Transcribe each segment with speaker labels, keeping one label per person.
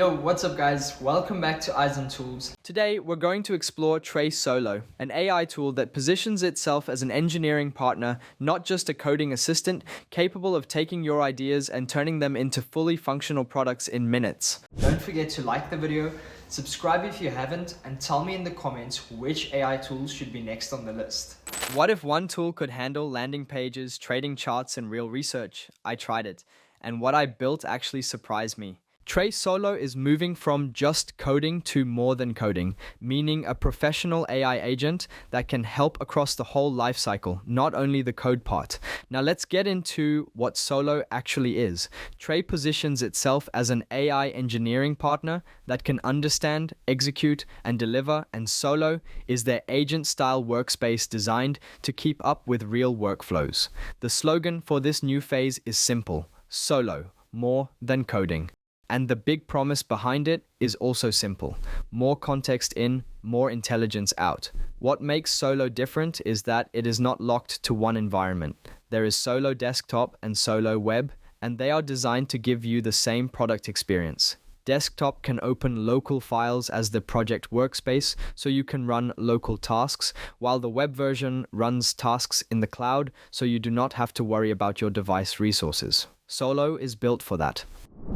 Speaker 1: Yo, what's up guys? Welcome back to Eyes on Tools. Today, we're going to explore TRAE SOLO, an AI tool that positions itself as an engineering partner, not just a coding assistant, capable of taking your ideas and turning them into fully functional products in minutes. Don't forget to like the video, subscribe if you haven't, and tell me in the comments which AI tools should be next on the list. What if one tool could handle landing pages, trading charts, and real research? I tried it, and what I built actually surprised me. TRAE SOLO is moving from just coding to more than coding, meaning a professional AI agent that can help across the whole lifecycle, not only the code part. Now let's get into what Solo actually is. TRAE positions itself as an AI engineering partner that can understand, execute, and deliver, and Solo is their agent-style workspace designed to keep up with real workflows. The slogan for this new phase is simple: Solo, more than coding. And the big promise behind it is also simple: more context in, more intelligence out. What makes Solo different is that it is not locked to one environment. There is Solo Desktop and Solo Web, and they are designed to give you the same product experience. Desktop can open local files as the project workspace, so you can run local tasks, while the web version runs tasks in the cloud, so you do not have to worry about your device resources. Solo is built for that.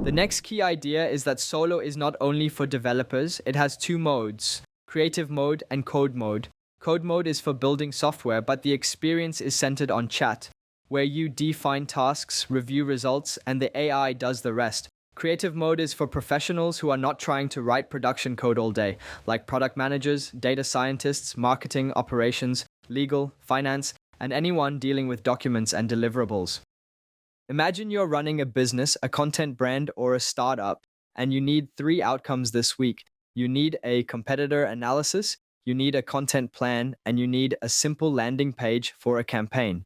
Speaker 1: The next key idea is that Solo is not only for developers. It has two modes: creative mode and code mode. Code mode is for building software, but the experience is centered on chat, where you define tasks, review results, and the AI does the rest. Creative mode is for professionals who are not trying to write production code all day, like product managers, data scientists, marketing, operations, legal, finance, and anyone dealing with documents and deliverables. Imagine you're running a business, a content brand, or a startup, and you need three outcomes this week. You need a competitor analysis, you need a content plan, and you need a simple landing page for a campaign.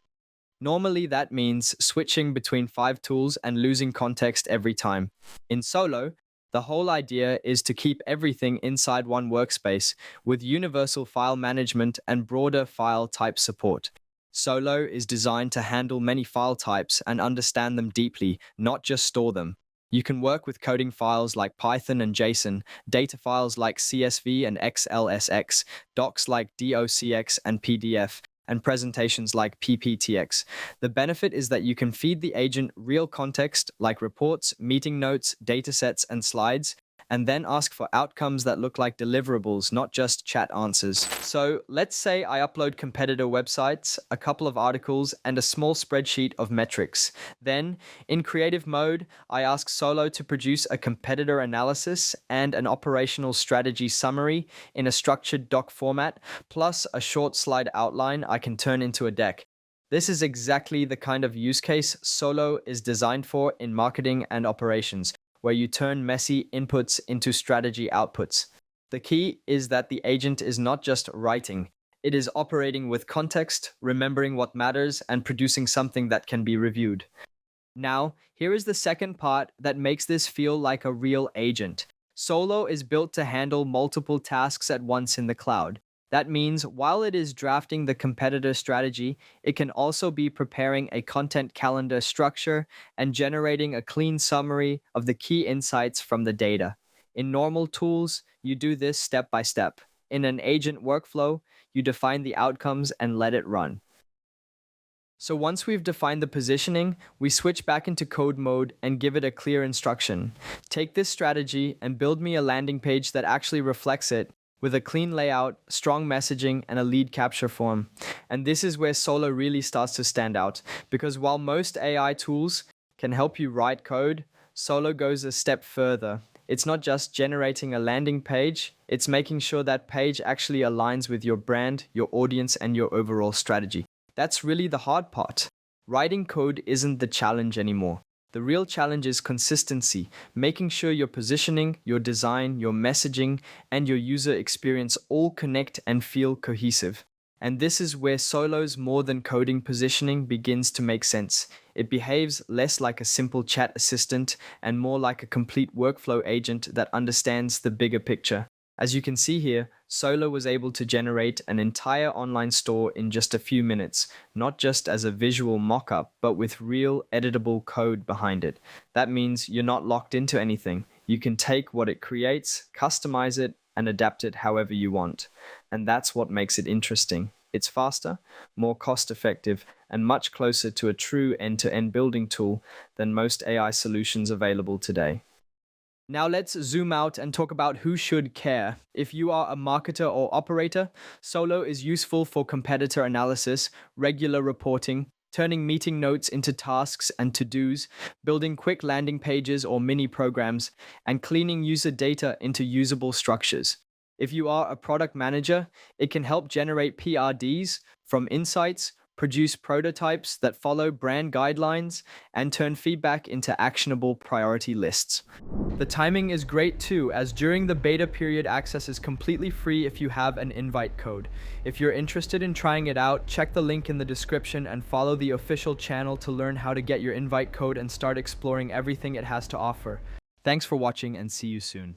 Speaker 1: Normally, that means switching between 5 tools and losing context every time. In Solo, the whole idea is to keep everything inside one workspace with universal file management and broader file type support. Solo is designed to handle many file types and understand them deeply, not just store them. You can work with coding files like Python and JSON, data files like CSV and XLSX, docs like docx and PDF, and presentations like PPTX. The benefit is that you can feed the agent real context like reports, meeting notes, datasets, and slides, and then ask for outcomes that look like deliverables, not just chat answers. So let's say I upload competitor websites, a couple of articles, and a small spreadsheet of metrics. Then, in creative mode, I ask Solo to produce a competitor analysis and an operational strategy summary in a structured doc format, plus a short slide outline I can turn into a deck. This is exactly the kind of use case Solo is designed for in marketing and operations, where you turn messy inputs into strategy outputs. The key is that the agent is not just writing, it is operating with context, remembering what matters, and producing something that can be reviewed. Now, here is the second part that makes this feel like a real agent. Solo is built to handle multiple tasks at once in the cloud. That means while it is drafting the competitor strategy, it can also be preparing a content calendar structure and generating a clean summary of the key insights from the data. In normal tools, you do this step by step. In an agent workflow, you define the outcomes and let it run. So once we've defined the positioning, we switch back into code mode and give it a clear instruction. Take this strategy and build me a landing page that actually reflects it, with a clean layout, strong messaging, and a lead capture form. And this is where Solo really starts to stand out, because while most AI tools can help you write code, Solo goes a step further. It's not just generating a landing page, it's making sure that page actually aligns with your brand, your audience, and your overall strategy. That's really the hard part. Writing code isn't the challenge anymore. The real challenge is consistency, making sure your positioning, your design, your messaging, and your user experience all connect and feel cohesive. And this is where Solo's more than coding positioning begins to make sense. It behaves less like a simple chat assistant and more like a complete workflow agent that understands the bigger picture. As you can see here, Solo was able to generate an entire online store in just a few minutes, not just as a visual mock-up, but with real editable code behind it. That means you're not locked into anything. You can take what it creates, customize it, and adapt it however you want. And that's what makes it interesting. It's faster, more cost-effective, and much closer to a true end-to-end building tool than most AI solutions available today. Now let's zoom out and talk about who should care. If you are a marketer or operator, Solo is useful for competitor analysis, regular reporting, turning meeting notes into tasks and to-dos, building quick landing pages or mini programs, and cleaning user data into usable structures. If you are a product manager, it can help generate PRDs from insights, produce prototypes that follow brand guidelines, and turn feedback into actionable priority lists. The timing is great too, as during the beta period, access is completely free if you have an invite code. If you're interested in trying it out, check the link in the description and follow the official channel to learn how to get your invite code and start exploring everything it has to offer. Thanks for watching and see you soon.